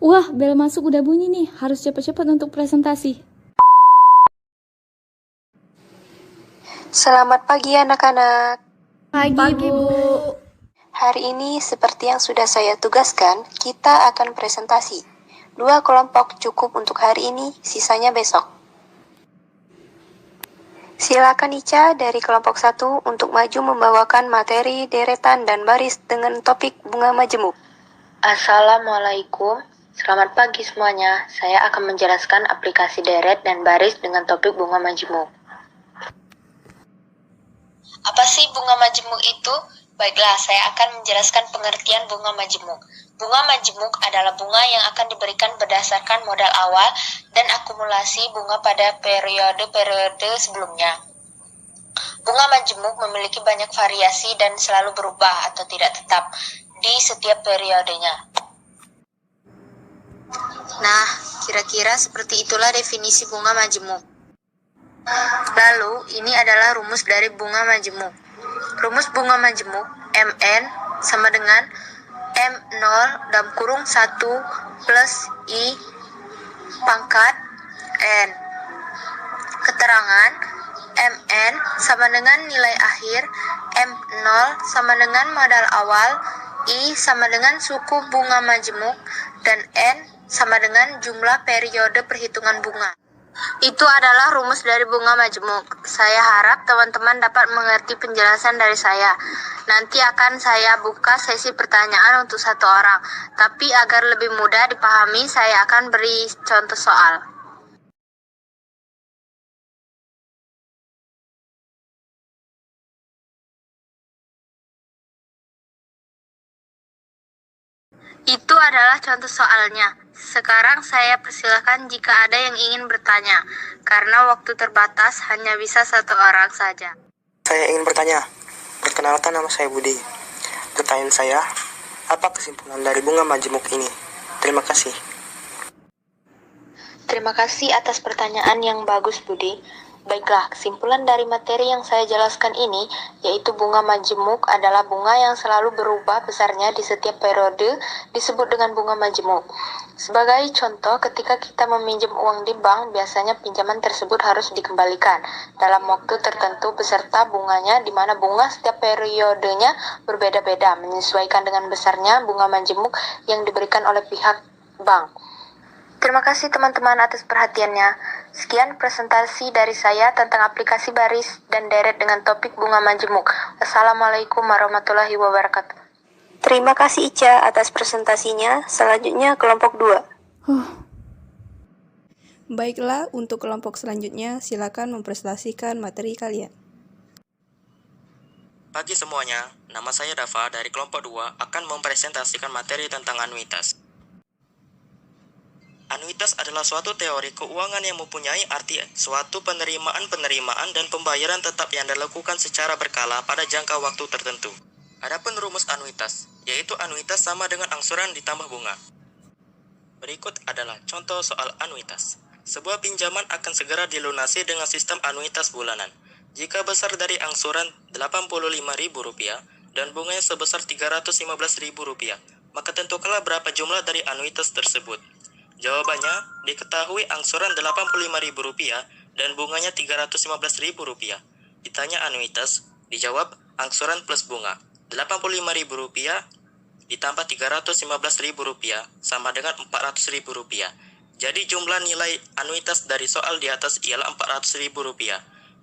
Wah, bel masuk udah bunyi nih. Harus cepat-cepat untuk presentasi. Selamat pagi anak-anak. Pagi, Bu. Hari ini seperti yang sudah saya tugaskan, kita akan presentasi. 2 kelompok cukup untuk hari ini, sisanya besok. Silakan Ica dari kelompok 1 untuk maju membawakan materi deretan dan baris dengan topik bunga majemuk. Assalamualaikum, selamat pagi semuanya. Saya akan menjelaskan aplikasi deret dan baris dengan topik bunga majemuk. Apa sih bunga majemuk itu? Baiklah, saya akan menjelaskan pengertian bunga majemuk. Bunga majemuk adalah bunga yang akan diberikan berdasarkan modal awal dan akumulasi bunga pada periode-periode sebelumnya. Bunga majemuk memiliki banyak variasi dan selalu berubah atau tidak tetap di setiap periodenya. Nah, kira-kira seperti itulah definisi bunga majemuk. Lalu, ini adalah rumus dari bunga majemuk. Rumus bunga majemuk Mn sama dengan M0 dalam kurung 1 plus I pangkat N. Keterangan Mn sama dengan nilai akhir, M0 sama dengan modal awal, I sama dengan suku bunga majemuk, dan N sama dengan jumlah periode perhitungan bunga. Itu adalah rumus dari bunga majemuk. Saya harap teman-teman dapat mengerti penjelasan dari saya. Nanti akan saya buka sesi pertanyaan untuk satu orang. Tapi agar lebih mudah dipahami, saya akan beri contoh soal. Itu adalah contoh soalnya. Sekarang saya persilakan jika ada yang ingin bertanya, karena waktu terbatas hanya bisa satu orang saja. Saya ingin bertanya. Perkenalkan, nama saya Budi. Pertanyaan saya, apa kesimpulan dari bunga majemuk ini? Terima kasih. Terima kasih atas pertanyaan yang bagus, Budi. Baiklah, kesimpulan dari materi yang saya jelaskan ini, yaitu bunga majemuk adalah bunga yang selalu berubah besarnya di setiap periode, disebut dengan bunga majemuk. Sebagai contoh, ketika kita meminjam uang di bank, biasanya pinjaman tersebut harus dikembalikan dalam waktu tertentu beserta bunganya, di mana bunga setiap periodenya berbeda-beda, menyesuaikan dengan besarnya bunga majemuk yang diberikan oleh pihak bank. Terima kasih teman-teman atas perhatiannya. Sekian presentasi dari saya tentang aplikasi baris dan deret dengan topik bunga majemuk. Wassalamualaikum warahmatullahi wabarakatuh. Terima kasih Ica atas presentasinya. Selanjutnya kelompok 2. Baiklah, untuk kelompok selanjutnya, silakan mempresentasikan materi kalian. Pagi semuanya, nama saya Dava dari kelompok 2 akan mempresentasikan materi tentang anuitas. Anuitas adalah suatu teori keuangan yang mempunyai arti suatu penerimaan dan pembayaran tetap yang dilakukan secara berkala pada jangka waktu tertentu. Adapun rumus anuitas, yaitu anuitas sama dengan angsuran ditambah bunga. Berikut adalah contoh soal anuitas. Sebuah pinjaman akan segera dilunasi dengan sistem anuitas bulanan. Jika besar dari angsuran Rp85.000 dan bunganya sebesar Rp315.000, maka tentukanlah berapa jumlah dari anuitas tersebut. Jawabannya, diketahui angsuran Rp85.000 dan bunganya Rp315.000. Ditanya anuitas, dijawab angsuran plus bunga. Rp85.000 ditambah Rp315.000 sama dengan Rp400.000. Jadi jumlah nilai anuitas dari soal di atas ialah Rp400.000.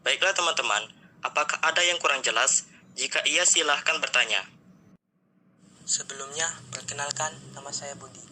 Baiklah teman-teman, apakah ada yang kurang jelas? Jika iya, silahkan bertanya. Sebelumnya, perkenalkan, nama saya Budi.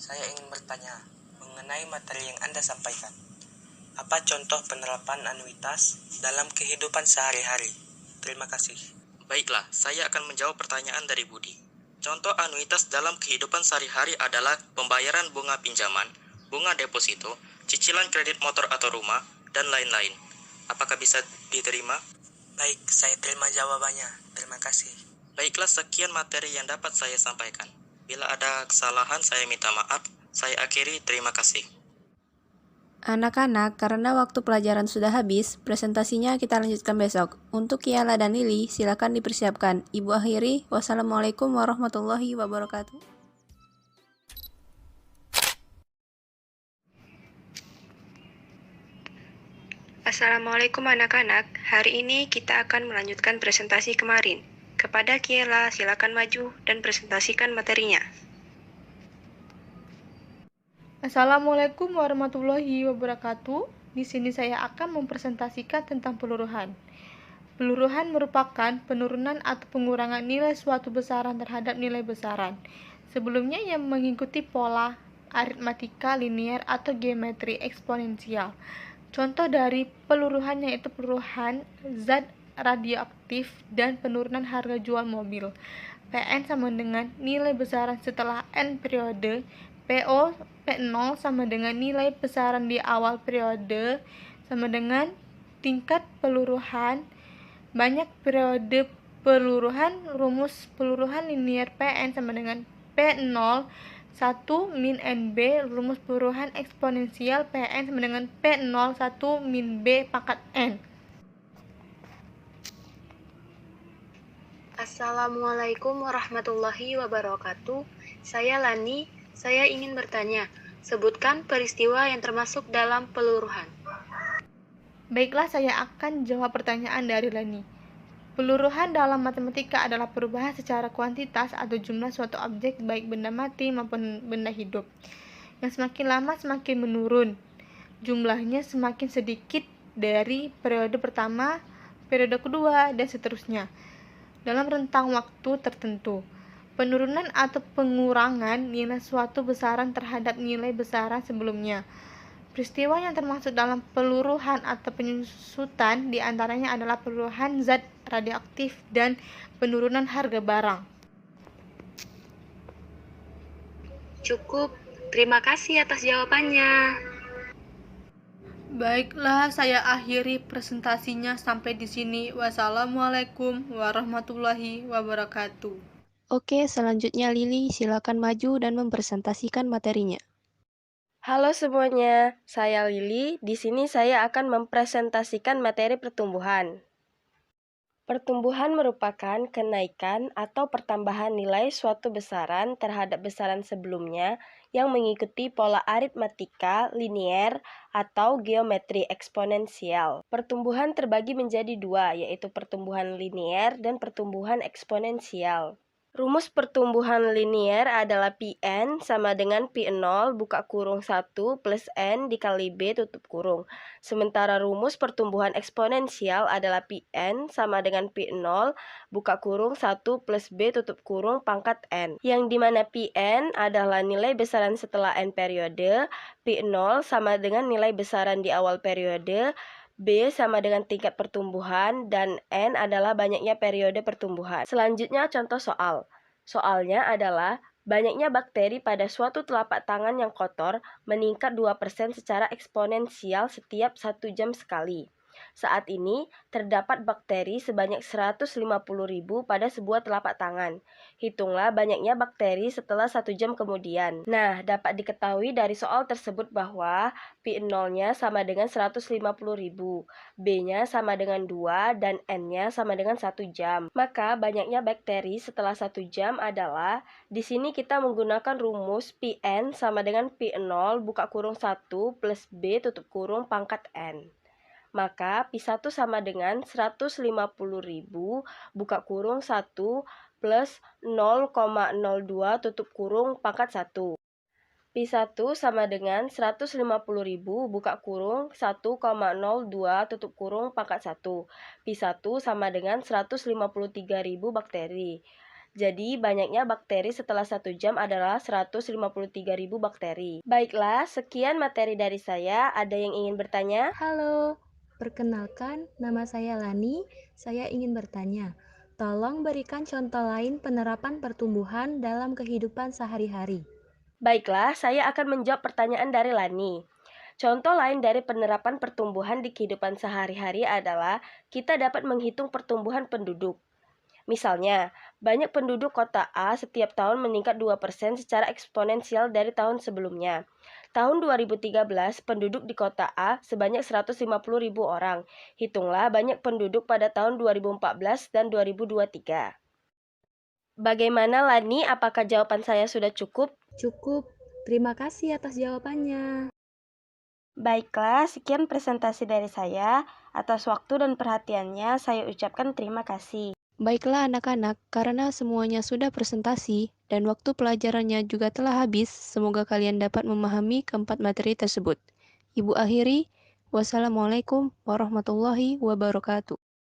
Saya ingin bertanya mengenai materi yang Anda sampaikan. Apa contoh penerapan anuitas dalam kehidupan sehari-hari? Terima kasih. Baiklah, saya akan menjawab pertanyaan dari Budi. Contoh anuitas dalam kehidupan sehari-hari adalah pembayaran bunga pinjaman, bunga deposito, cicilan kredit motor atau rumah, dan lain-lain. Apakah bisa diterima? Baik, saya terima jawabannya. Terima kasih. Baiklah, sekian materi yang dapat saya sampaikan. Bila ada kesalahan, saya minta maaf. Saya akhiri, terima kasih. Anak-anak, karena waktu pelajaran sudah habis, presentasinya kita lanjutkan besok. Untuk Kiala dan Lili, silakan dipersiapkan. Ibu akhiri, wassalamualaikum warahmatullahi wabarakatuh. Assalamualaikum anak-anak, hari ini kita akan melanjutkan presentasi kemarin. Kepada Kiela, silakan maju dan presentasikan materinya. Assalamualaikum warahmatullahi wabarakatuh. Di sini saya akan mempresentasikan tentang peluruhan. Peluruhan merupakan penurunan atau pengurangan nilai suatu besaran terhadap nilai besaran sebelumnya yang mengikuti pola aritmatika linear atau geometri eksponensial. Contoh dari peluruhan yaitu peluruhan zat radioaktif dan penurunan harga jual mobil. Pn sama dengan nilai besaran setelah N periode, P0 sama dengan nilai besaran di awal periode sama dengan tingkat peluruhan, banyak periode peluruhan, rumus peluruhan linear Pn sama dengan P0 1 min NB, rumus peluruhan eksponensial Pn sama dengan P0 1 min B pangkat N. Assalamualaikum warahmatullahi wabarakatuh. Saya Lani. Saya ingin bertanya, sebutkan peristiwa yang termasuk dalam peluruhan. Baiklah, saya akan jawab pertanyaan dari Lani. Peluruhan dalam matematika adalah perubahan secara kuantitas atau jumlah suatu objek baik benda mati maupun benda hidup yang semakin lama semakin menurun. Jumlahnya semakin sedikit dari periode pertama, periode kedua, dan seterusnya dalam rentang waktu tertentu. Penurunan atau pengurangan nilai suatu besaran terhadap nilai besaran sebelumnya. Peristiwa yang termasuk dalam peluruhan atau penyusutan diantaranya adalah peluruhan zat radioaktif dan penurunan harga barang. Cukup, terima kasih atas jawabannya. Baiklah, saya akhiri presentasinya sampai di sini. Wassalamualaikum warahmatullahi wabarakatuh. Oke, selanjutnya Lili, silakan maju dan mempresentasikan materinya. Halo semuanya, saya Lili. Di sini saya akan mempresentasikan materi pertumbuhan. Pertumbuhan merupakan kenaikan atau pertambahan nilai suatu besaran terhadap besaran sebelumnya yang mengikuti pola aritmatika linear atau geometri eksponensial. Pertumbuhan terbagi menjadi dua, yaitu pertumbuhan linear dan pertumbuhan eksponensial. Rumus pertumbuhan linear adalah Pn sama dengan P0 buka kurung 1 plus N dikali B tutup kurung. Sementara rumus pertumbuhan eksponensial adalah Pn sama dengan P0 buka kurung 1 plus B tutup kurung pangkat N. Yang dimana Pn adalah nilai besaran setelah N periode, P0 sama dengan nilai besaran di awal periode, B sama dengan tingkat pertumbuhan, dan N adalah banyaknya periode pertumbuhan. Selanjutnya contoh soal. Soalnya adalah banyaknya bakteri pada suatu telapak tangan yang kotor meningkat 2% secara eksponensial setiap 1 jam sekali. Saat ini, terdapat bakteri sebanyak 150.000 pada sebuah telapak tangan. Hitunglah banyaknya bakteri setelah 1 jam kemudian. Nah, dapat diketahui dari soal tersebut bahwa P0-nya sama dengan 150.000, B-nya sama dengan 2, dan N-nya sama dengan 1 jam. Maka, banyaknya bakteri setelah 1 jam adalah, di sini kita menggunakan rumus Pn sama dengan P0 buka kurung 1 plus B tutup kurung pangkat N. Maka P1 sama dengan 150.000 buka kurung 1 plus 0,02 tutup kurung pangkat 1. P1 sama dengan 150.000 buka kurung 1,02 tutup kurung pangkat 1. P1 sama dengan 153.000 bakteri. Jadi, banyaknya bakteri setelah 1 jam adalah 153.000 bakteri. Baiklah, sekian materi dari saya. Ada yang ingin bertanya? Halo, perkenalkan nama saya Lani. Saya ingin bertanya, tolong berikan contoh lain penerapan pertumbuhan dalam kehidupan sehari-hari. Baiklah, saya akan menjawab pertanyaan dari Lani. Contoh lain dari penerapan pertumbuhan di kehidupan sehari-hari adalah kita dapat menghitung pertumbuhan penduduk. Misalnya, banyak penduduk kota A setiap tahun meningkat 2% secara eksponensial dari tahun sebelumnya. Tahun 2013, penduduk di kota A sebanyak 150.000 orang. Hitunglah banyak penduduk pada tahun 2014 dan 2023. Bagaimana Lani, apakah jawaban saya sudah cukup? Cukup, terima kasih atas jawabannya. Baiklah, sekian presentasi dari saya. Atas waktu dan perhatiannya, saya ucapkan terima kasih. Baiklah anak-anak, karena semuanya sudah presentasi dan waktu pelajarannya juga telah habis, semoga kalian dapat memahami keempat materi tersebut. Ibu akhiri, wassalamualaikum warahmatullahi wabarakatuh.